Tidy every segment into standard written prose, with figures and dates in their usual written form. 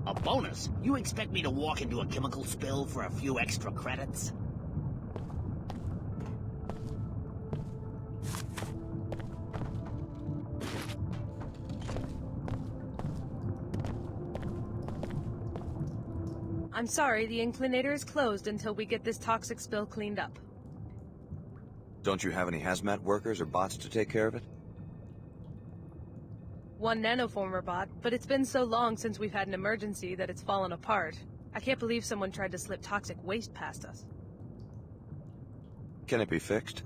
A bonus? You expect me to walk into a chemical spill for a few extra credits? I'm sorry, the inclinator is closed until we get this toxic spill cleaned up. Don't you have any hazmat workers or bots to take care of it? One nanoformer bot, but it's been so long since we've had an emergency that it's fallen apart. I can't believe someone tried to slip toxic waste past us. Can it be fixed?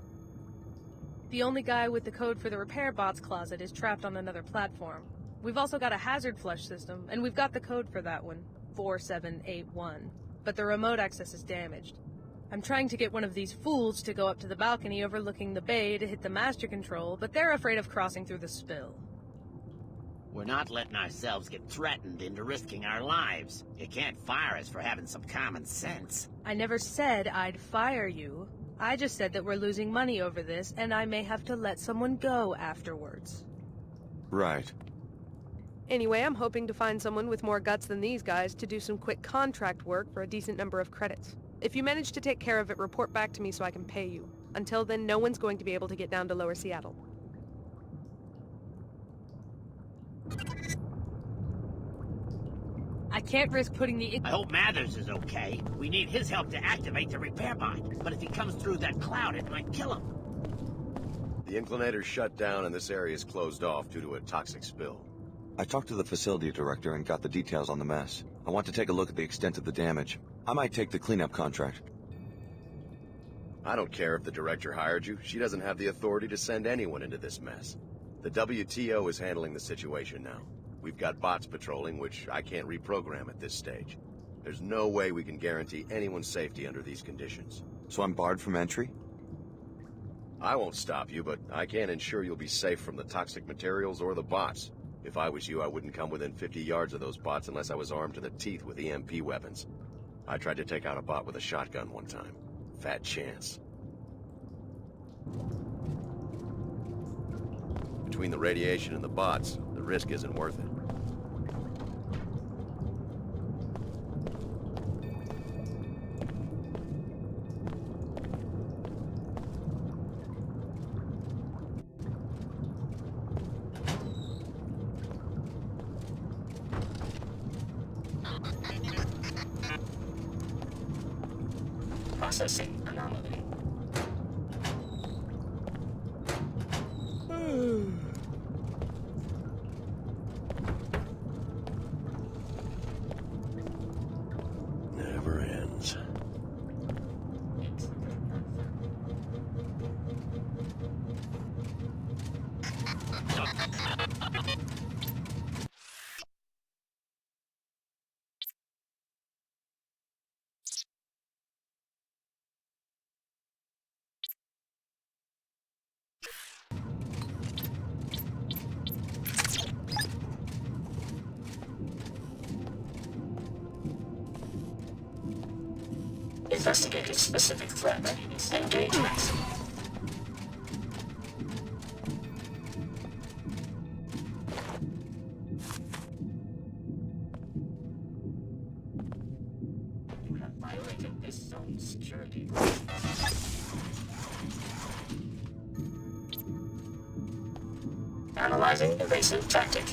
The only guy with the code for the repair bots closet is trapped on another platform. We've also got a hazard flush system, and we've got the code for that one, 4781. But the remote access is damaged. I'm trying to get one of these fools to go up to the balcony overlooking the bay to hit the master control, but they're afraid of crossing through the spill. We're not letting ourselves get threatened into risking our lives. You can't fire us for having some common sense. I never said I'd fire you. I just said that we're losing money over this, and I may have to let someone go afterwards. Right. Anyway, I'm hoping to find someone with more guts than these guys to do some quick contract work for a decent number of credits. If you manage to take care of it, report back to me so I can pay you. Until then, no one's going to be able to get down to Lower Seattle. I can't risk putting the... I hope Mathers is okay. We need his help to activate the repair bot. But if he comes through that cloud, it might kill him. The inclinator's shut down and this area is closed off due to a toxic spill. I talked to the facility director and got the details on the mess. I want to take a look at the extent of the damage. I might take the cleanup contract. I don't care if the director hired you. She doesn't have the authority to send anyone into this mess. The WTO is handling the situation now. We've got bots patrolling, which I can't reprogram at this stage. There's no way we can guarantee anyone's safety under these conditions. So I'm barred from entry? I won't stop you, but I can't ensure you'll be safe from the toxic materials or the bots. If I was you, I wouldn't come within 50 yards of those bots unless I was armed to the teeth with EMP weapons. I tried to take out a bot with a shotgun one time. Fat chance. Between the radiation and the bots, the risk isn't worth it. Processing anomaly. Never ends. Investigating specific threat engagements. You have violated this zone's security. Analyzing evasive tactic.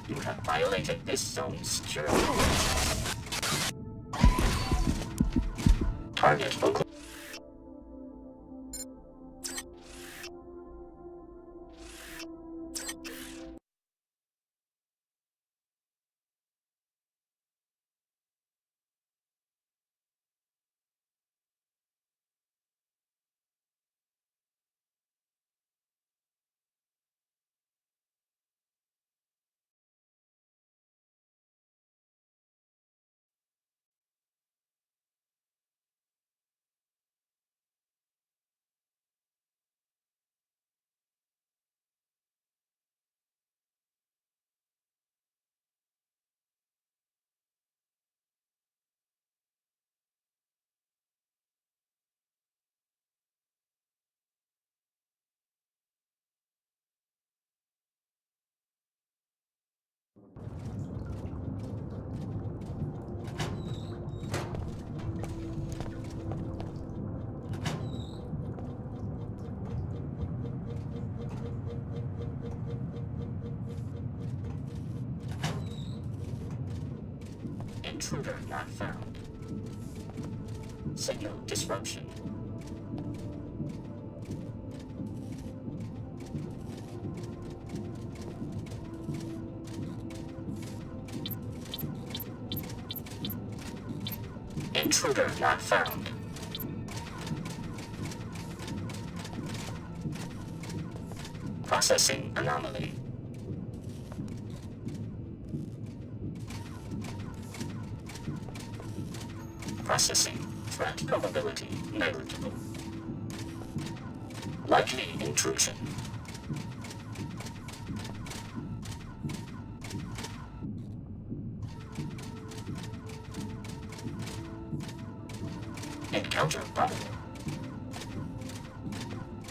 You have violated this zone's security. Target focal. Intruder not found. Signal disruption. Intruder not found. Processing anomaly. Processing. Threat probability negligible. Likely intrusion. Encounter probable.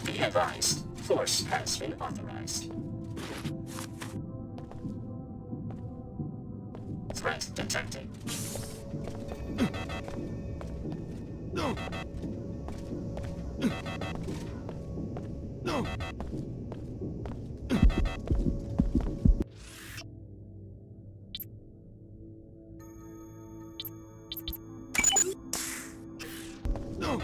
Be advised, force has been authorized. Threat detected. No. No. No.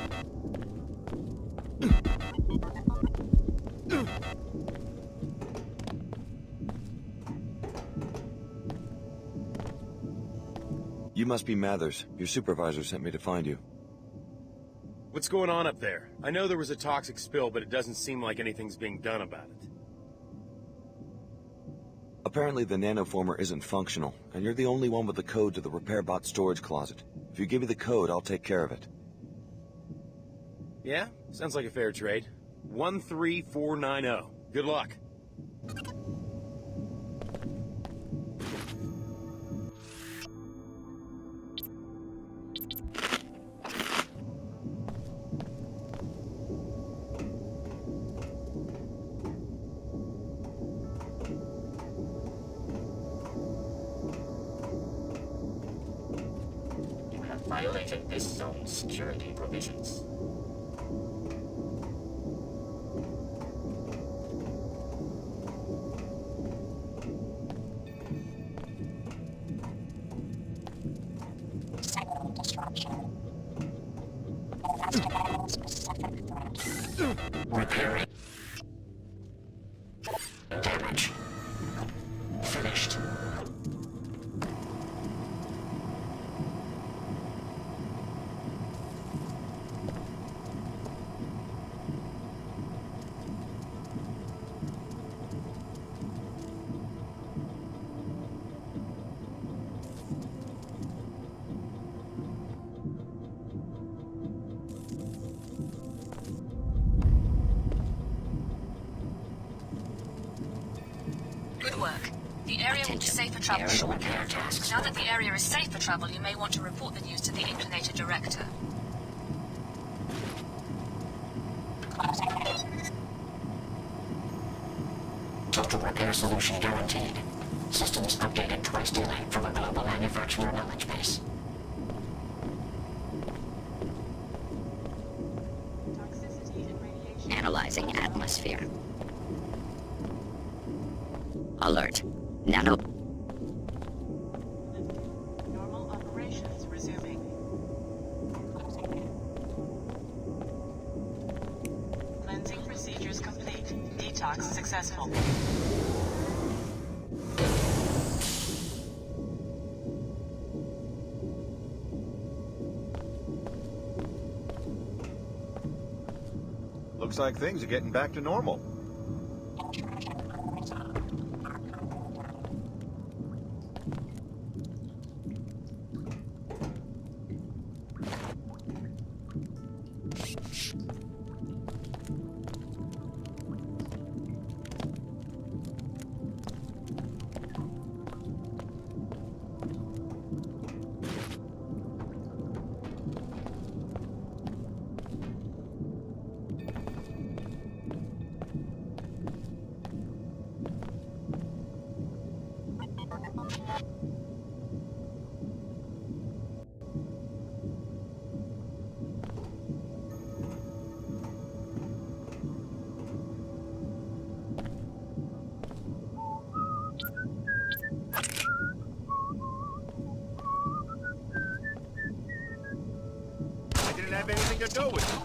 You must be Mathers. Your supervisor sent me to find you. What's going on up there? I know there was a toxic spill, but it doesn't seem like anything's being done about it. Apparently the nanoformer isn't functional, and you're the only one with the code to the repair bot storage closet. If you give me the code, I'll take care of it. Yeah? Sounds like a fair trade. 13490. Good luck. Violated this zone's security provisions. Repairing. Damage. Finished. Good work. The area will be safe for travel shortly. Now that the area is safe for travel, you may want to report the news to the Inclinator Director. Total repair solution guaranteed. Systems updated twice daily from a global manufacturer knowledge base. Analyzing atmosphere. Alert. Nano. Normal operations resuming. Cleansing procedures complete. Detox successful. Looks like things are getting back to normal. I go with you?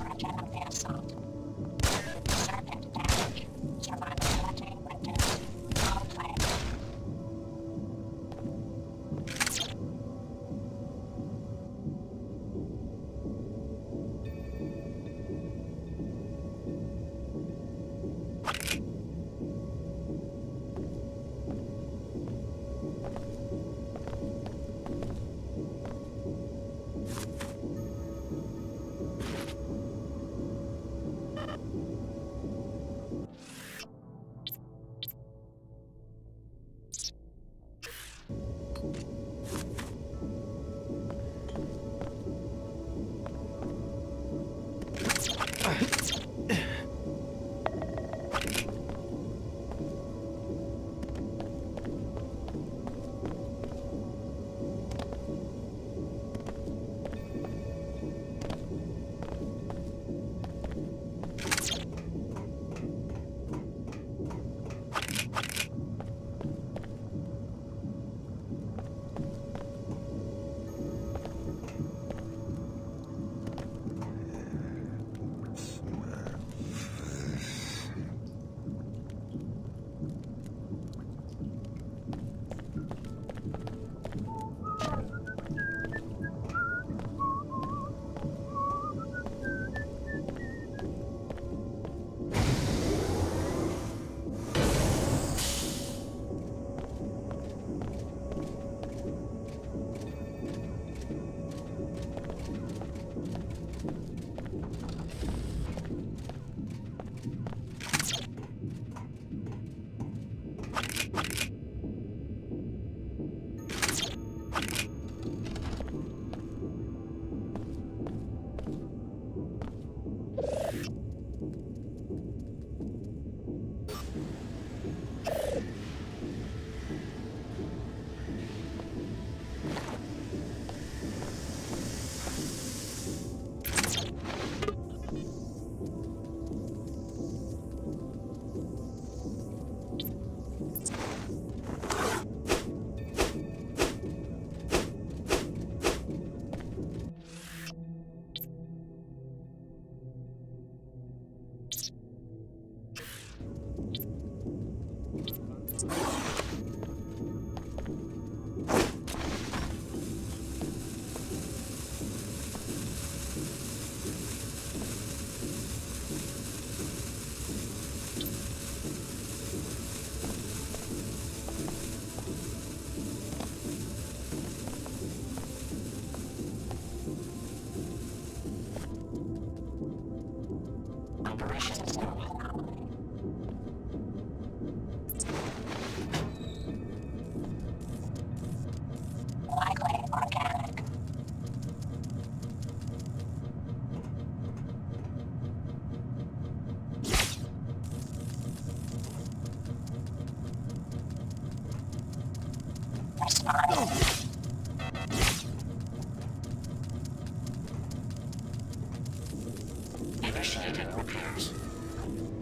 Initiating repairs.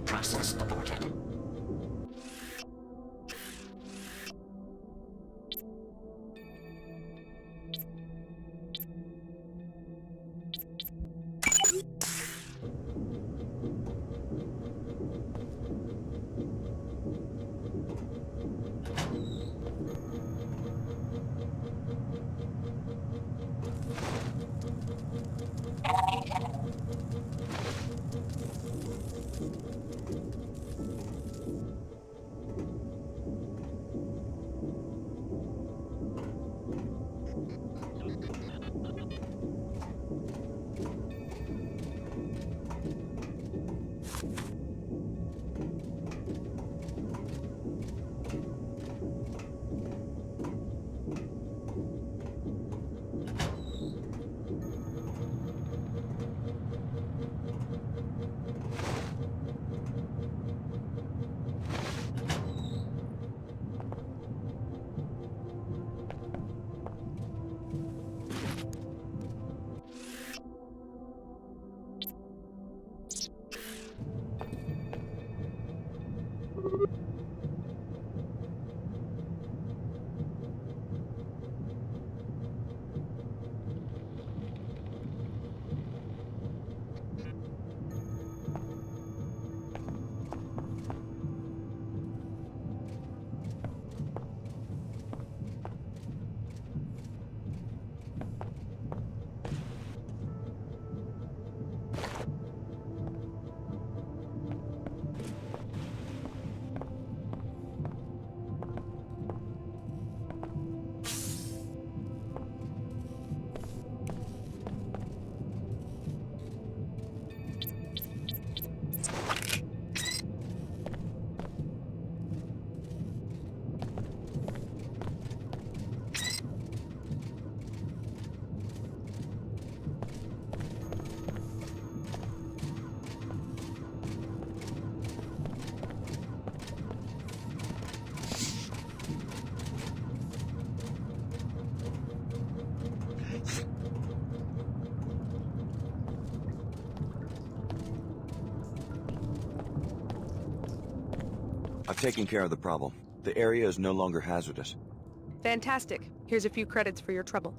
Process aborted. I've taken care of the problem. The area is no longer hazardous. Fantastic. Here's a few credits for your trouble.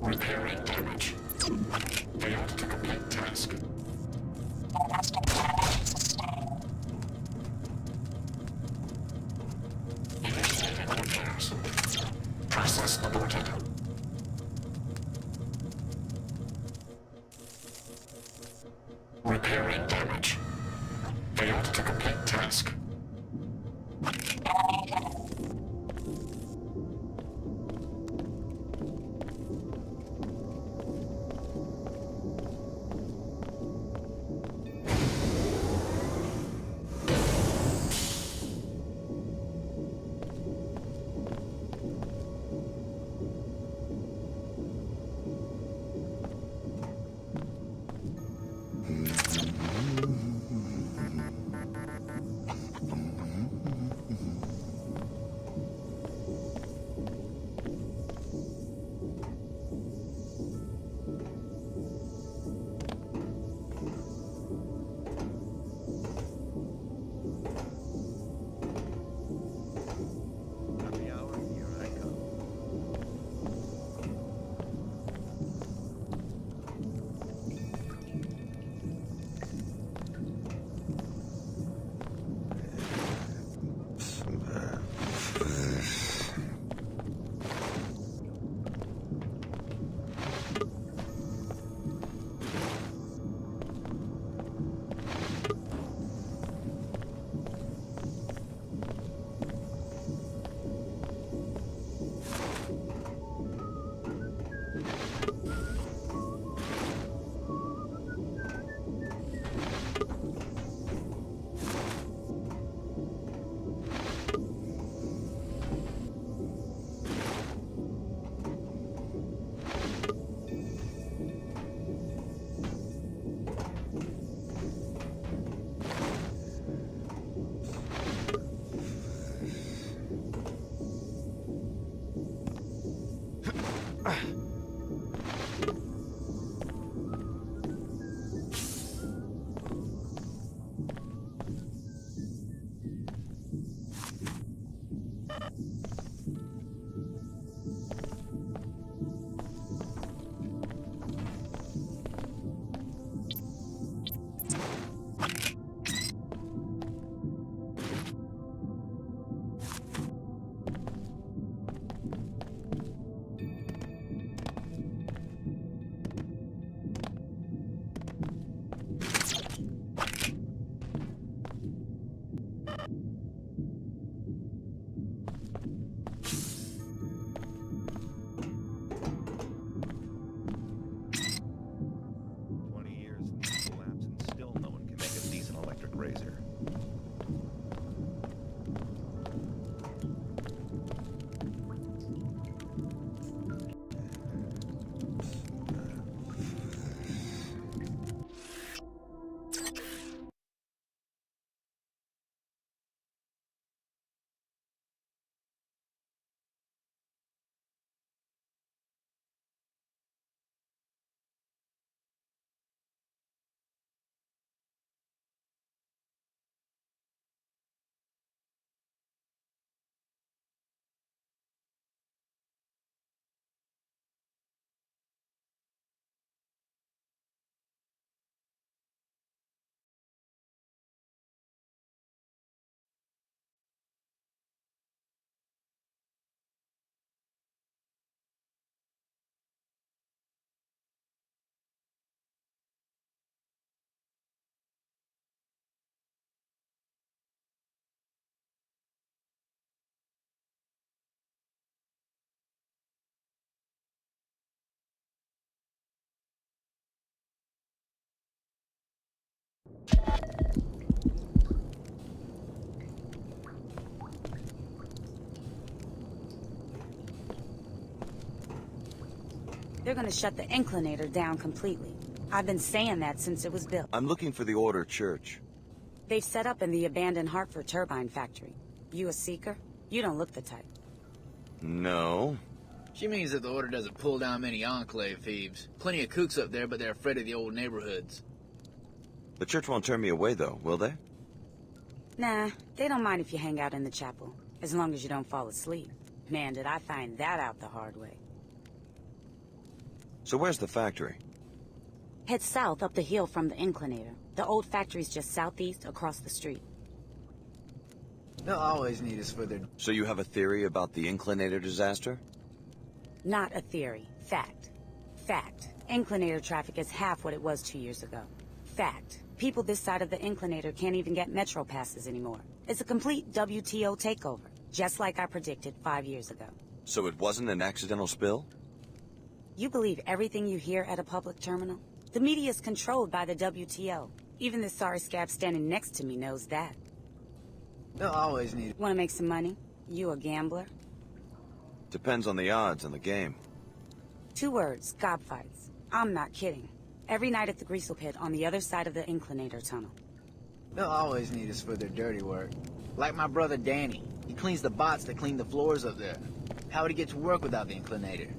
Repairing damage. Failed to complete task. Initiating repairs. Process aborted. Repairing damage. Failed to complete task. They're gonna shut the inclinator down completely. I've been saying that since it was built. I'm looking for the Order Church. They've set up in the abandoned Hartford turbine factory. You a seeker? You don't look the type. No. She means that the Order doesn't pull down many enclave thieves. Plenty of kooks up there, but they're afraid of the old neighborhoods. The church won't turn me away, though, will they? Nah, they don't mind if you hang out in the chapel, as long as you don't fall asleep. Man, did I find that out the hard way. So where's the factory? Head south up the hill from the inclinator. The old factory's just southeast across the street. They'll always need us for their... So you have a theory about the inclinator disaster? Not a theory. Fact. Fact. Inclinator traffic is half what it was 2 years ago. Fact. People this side of the inclinator can't even get metro passes anymore. It's a complete WTO takeover, just like I predicted 5 years ago. So it wasn't an accidental spill? You believe everything you hear at a public terminal? The media is controlled by the WTO. Even this sorry scab standing next to me knows that. They'll always need... Want to make some money? You a gambler? Depends on the odds and the game. 2 words, gobfights. I'm not kidding. Every night at the Greasel Pit on the other side of the inclinator tunnel. They'll always need us for their dirty work. Like my brother Danny. He cleans the bots that clean the floors up there. How would he get to work without the inclinator?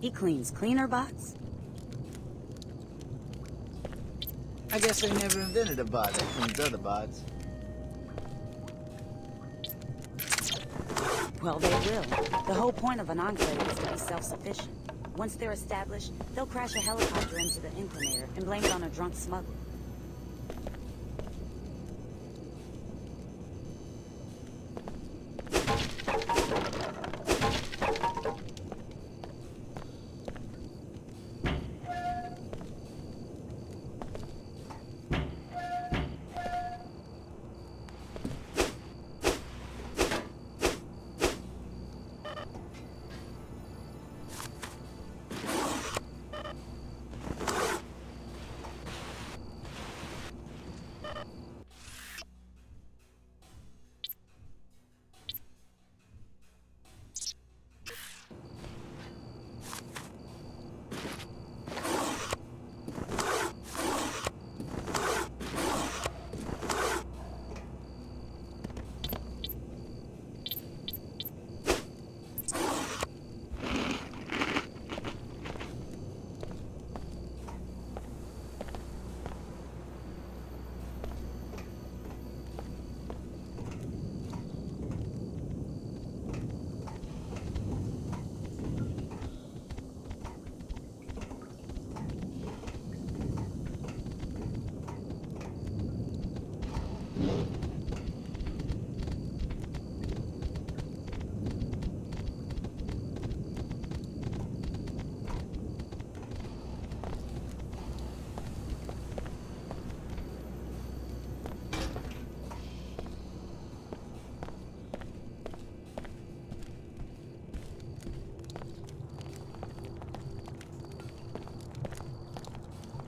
He cleans cleaner bots? I guess they never invented a bot that cleans other bots. Well, they will. The whole point of an enclave is to be self-sufficient. Once they're established, they'll crash a helicopter into the inclinator and blame it on a drunk smuggler.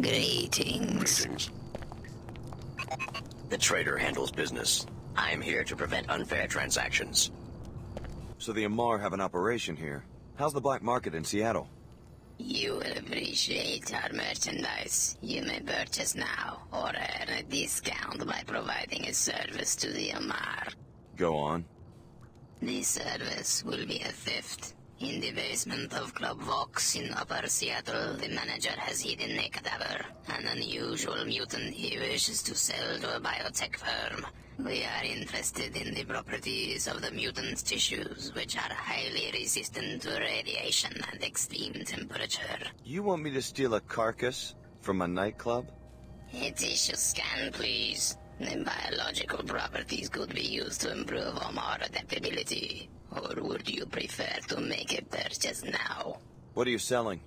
Greetings. The trader handles business. I'm here to prevent unfair transactions. So the Amar have an operation here. How's the black market in Seattle? You will appreciate our merchandise. You may purchase now or earn a discount by providing a service to the Amar. Go on. The service will be a theft. In the basement of Club Vox in Upper Seattle, the manager has hidden a cadaver, an unusual mutant he wishes to sell to a biotech firm. We are interested in the properties of the mutant's tissues, which are highly resistant to radiation and extreme temperature. You want me to steal a carcass from a nightclub? A tissue scan, please. The biological properties could be used to improve Omar adaptability. Or would you prefer to make a purchase now? What are you selling?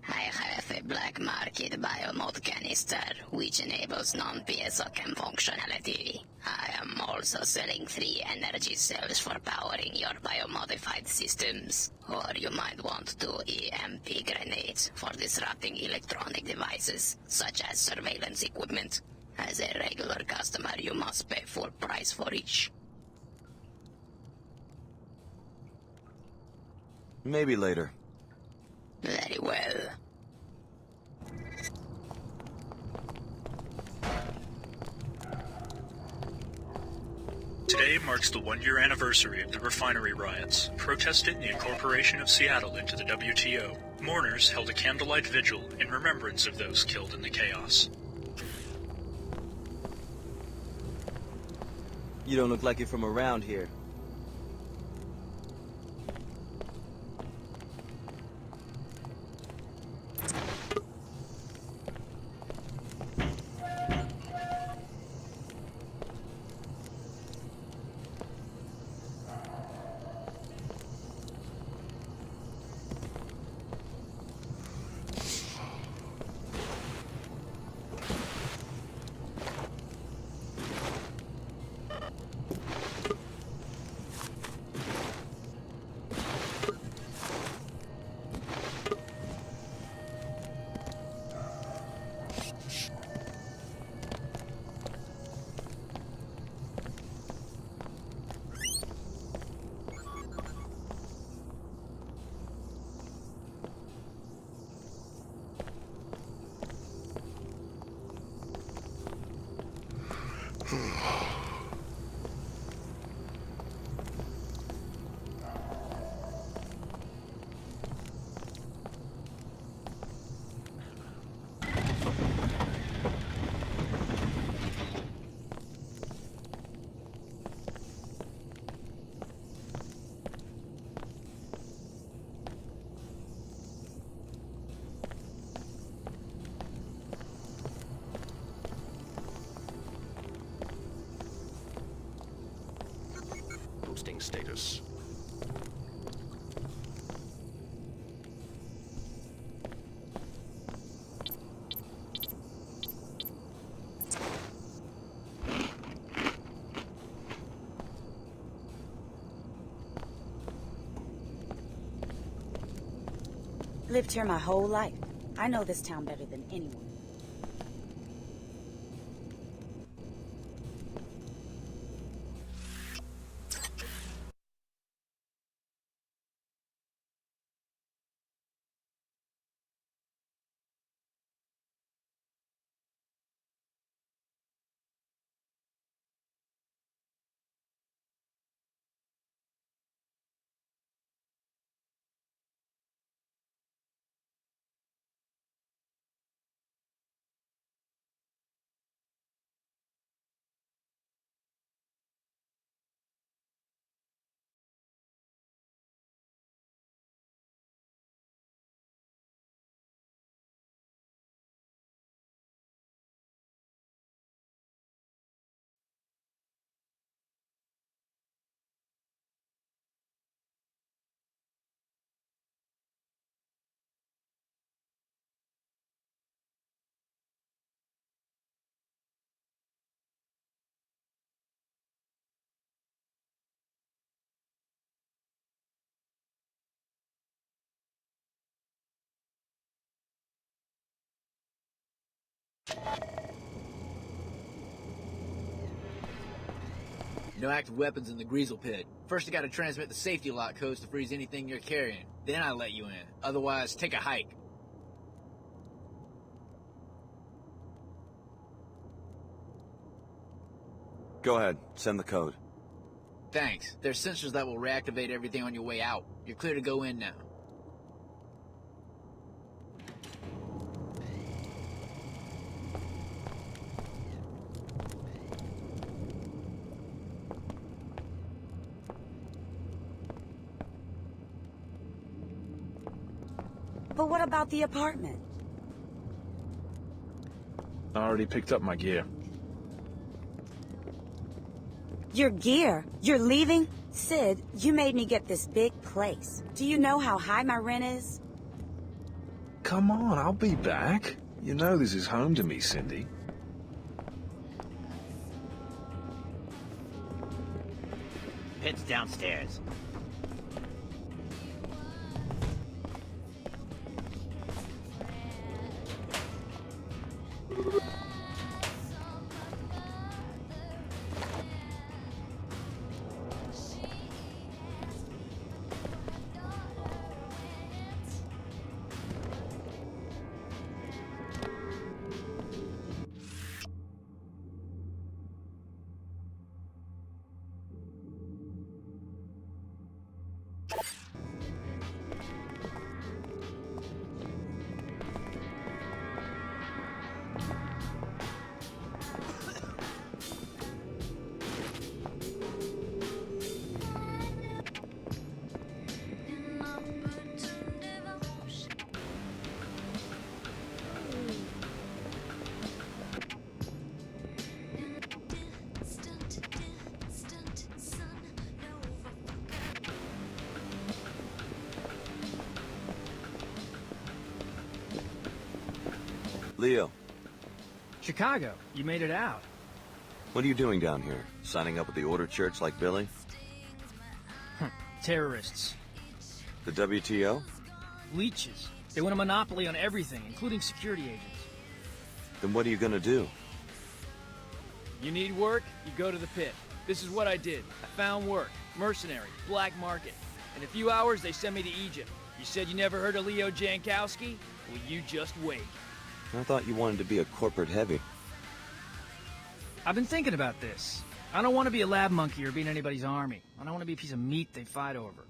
I have a black market biomod canister, which enables non-PSO chem functionality. I am also selling 3 energy cells for powering your biomodified systems. Or you might want 2 EMP grenades for disrupting electronic devices, such as surveillance equipment. As a regular customer, you must pay full price for each. Maybe later. Very well. Today marks the one-year anniversary of the refinery riots, protesting the incorporation of Seattle into the WTO. Mourners held a candlelight vigil in remembrance of those killed in the chaos. You don't look like you're from around here. Posting status. Lived here my whole life. I know this town better than anyone. No active weapons in the Greasel Pit. First I gotta transmit the safety lock codes to freeze anything you're carrying. Then I let you in. Otherwise, take a hike. Go ahead. Send the code. Thanks. There's sensors that will reactivate everything on your way out. You're clear to go in now. But what about the apartment? I already picked up my gear. Your gear? You're leaving? Sid, you made me get this big place. Do you know how high my rent is? Come on, I'll be back. You know this is home to me, Cindy. Pit's downstairs. Leo, Chicago, you made it out. what are you doing down here? Signing up with the Order Church like Billy? Terrorists. The WTO? Leeches. They want a monopoly on everything, including security agents. Then what are you gonna do? You need work, you go to the pit. This is what I did. I found work. Mercenary. Black market. In a few hours, they sent me to Egypt. You said you never heard of Leo Jankowski? Well, you just wait. I thought you wanted to be a corporate heavy. I've been thinking about this. I don't want to be a lab monkey or be in anybody's army. I don't want to be a piece of meat they fight over.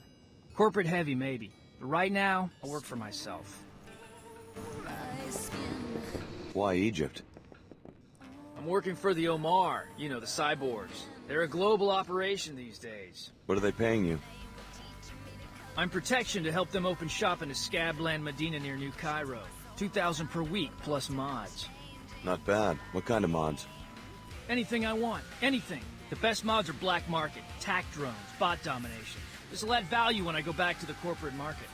Corporate heavy, maybe. But right now, I work for myself. Why Egypt? I'm working for the Omar, you know, the cyborgs. They're a global operation these days. What are they paying you? I'm protection to help them open shop in a Scabland Medina near New Cairo. 2,000 per week, plus mods. Not bad. What kind of mods? Anything I want. Anything. The best mods are black market, tac drones, bot domination. This'll add value when I go back to the corporate market.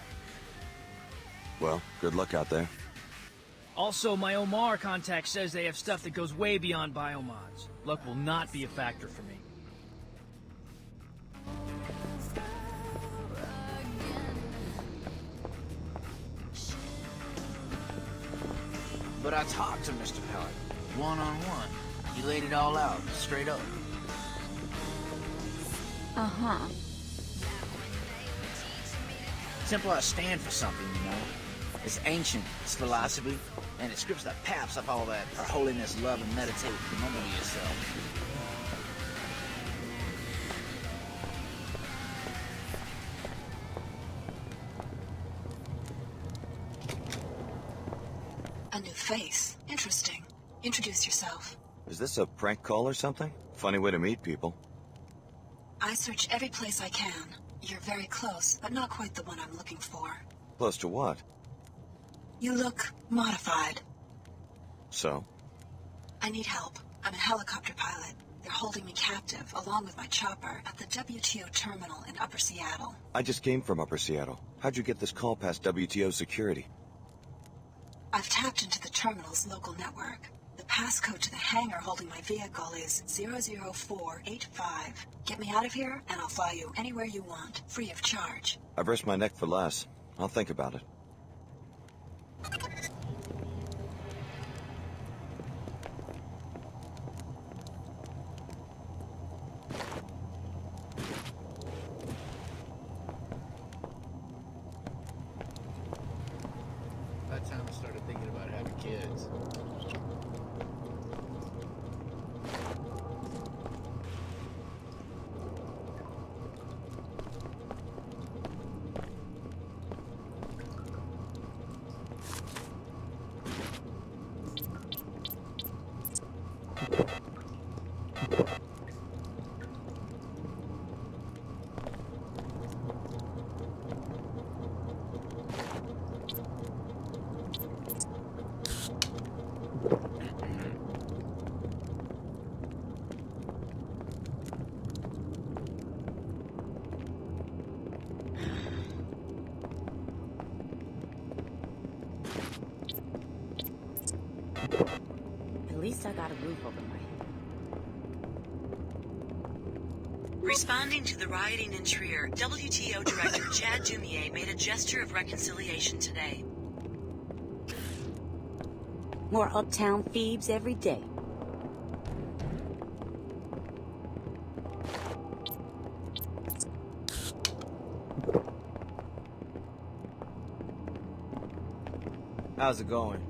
Well, good luck out there. Also, my Omar contact says they have stuff that goes way beyond biomods. Luck will not be a factor for me. But I talked to Mr. Pellet, one-on-one. He laid it all out, straight up. Uh-huh. Templar stand for something, you know. It's ancient, it's philosophy, and it strips the paps of all that for holiness, love, and meditate. Remember to yourself. A new face. Interesting. Introduce yourself. Is this a prank call or something? Funny way to meet people. I search every place I can. You're very close, but not quite the one I'm looking for. Close to what? You look modified. So? I need help. I'm a helicopter pilot. They're holding me captive, along with my chopper, at the WTO terminal in Upper Seattle. I just came from Upper Seattle. How'd you get this call past WTO security? I've tapped into the terminal's local network. The passcode to the hangar holding my vehicle is 00485. Get me out of here, and I'll fly you anywhere you want, free of charge. I've risked my neck for less. I'll think about it. By the time I started thinking about having kids. At least I got a roof over my head. Responding to the rioting in Trier, WTO Director Chad Dumier made a gesture of reconciliation today. More uptown Phoebes every day. How's it going?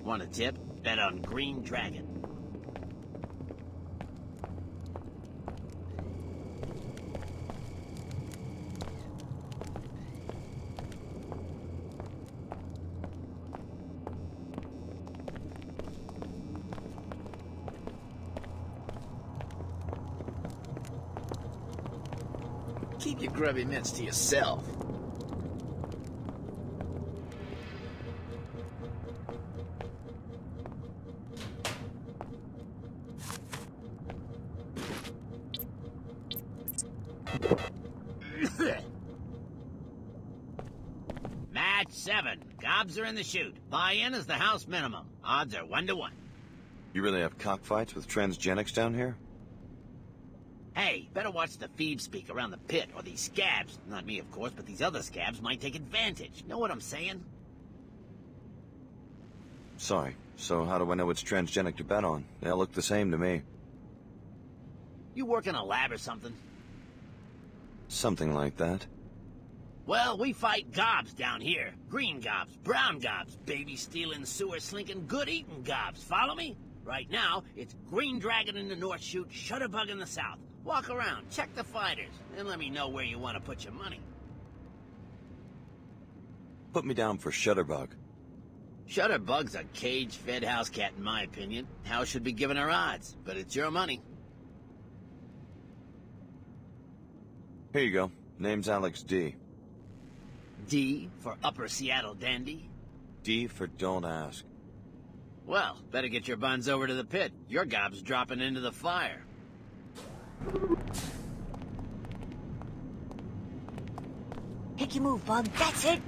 Want a tip? Bet on Green Dragon. Keep your grubby mitts to yourself. Match 7. Gobs are in the chute. Buy-in is the house minimum. Odds are 1 to 1. You really have cockfights with transgenics down here? Hey, better watch the feed speak around the pit, or these scabs, not me of course, but these other scabs might take advantage. Know what I'm saying? Sorry. So how do I know which transgenic to bet on? They all look the same to me. You work in a lab or something? Something like that. Well, we fight gobs down here. Green gobs, brown gobs, baby-stealing, sewer-slinking, good-eating gobs. Follow me? Right now, it's Green Dragon in the North Chute, Shutterbug in the South. Walk around, check the fighters, and let me know where you want to put your money. Put me down for Shutterbug. Shutterbug's a cage-fed house cat, in my opinion. House should be giving her odds, but it's your money. Here you go. Name's Alex D. D for Upper Seattle Dandy? D for don't ask. Well, better get your buns over to the pit. Your gob's dropping into the fire. Pick your move, bug. That's it.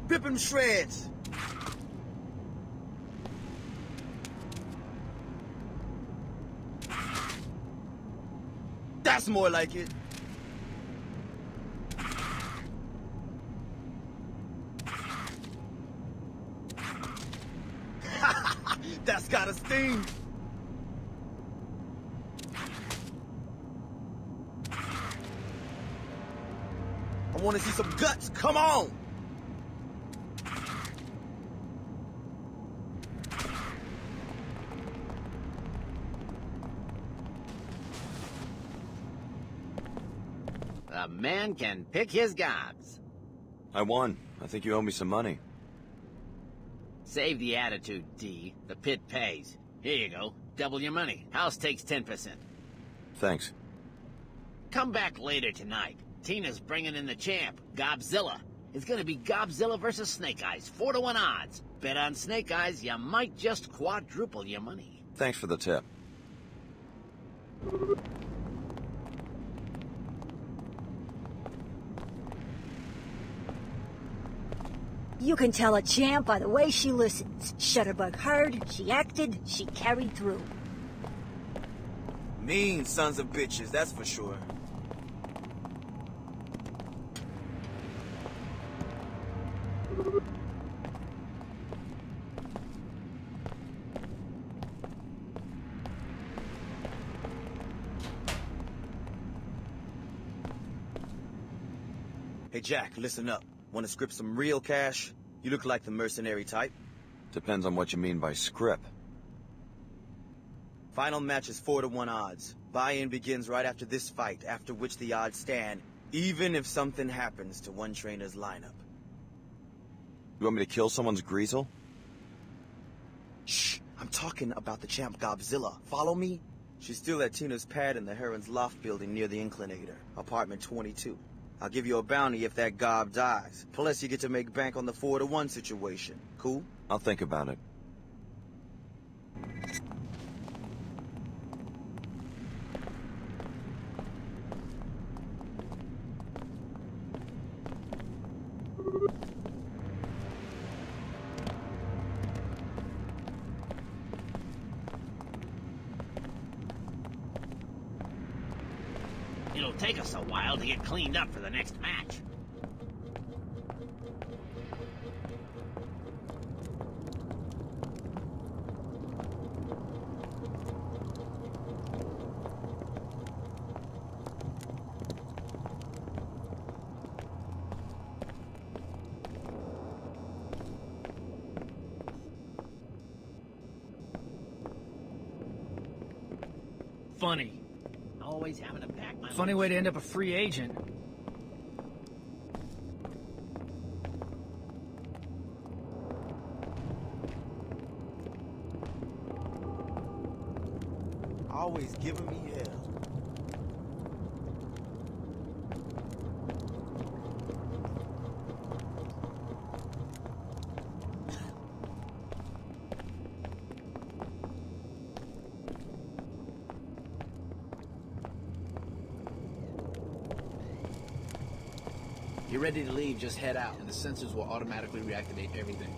Rip him shreds. That's more like it. That's got a sting. I want to see some guts. Come on. A man can pick his gobs. I won. I think you owe me some money. Save the attitude, D. The pit pays. Here you go. Double your money. House takes 10%. Thanks. Come back later tonight. Tina's bringing in the champ, Gobzilla. It's gonna be Gobzilla versus Snake Eyes, 4 to 1 odds. Bet on Snake Eyes, you might just quadruple your money. Thanks for the tip. You can tell a champ by the way she listens. Shutterbug heard, she acted, she carried through. Mean sons of bitches, that's for sure. Hey Jack, listen up. Want to script some real cash? You look like the mercenary type. Depends on what you mean by script. Final match is 4 to 1 odds. Buy-in begins right after this fight, after which the odds stand, even if something happens to one trainer's lineup. You want me to kill someone's greasel? Shh! I'm talking about the champ Gobzilla. Follow me? She's still at Tina's pad in the Heron's Loft building near the Inclinator, apartment 22. I'll give you a bounty if that gob dies. Plus, you get to make bank on the 4 to 1 situation. Cool? I'll think about it. It'll take us a while to get cleaned up for the next match. Funny. Always having to pack my Funny way to end up a free agent. Always giving me hell. you're ready to leave, just head out, and the sensors will automatically reactivate everything.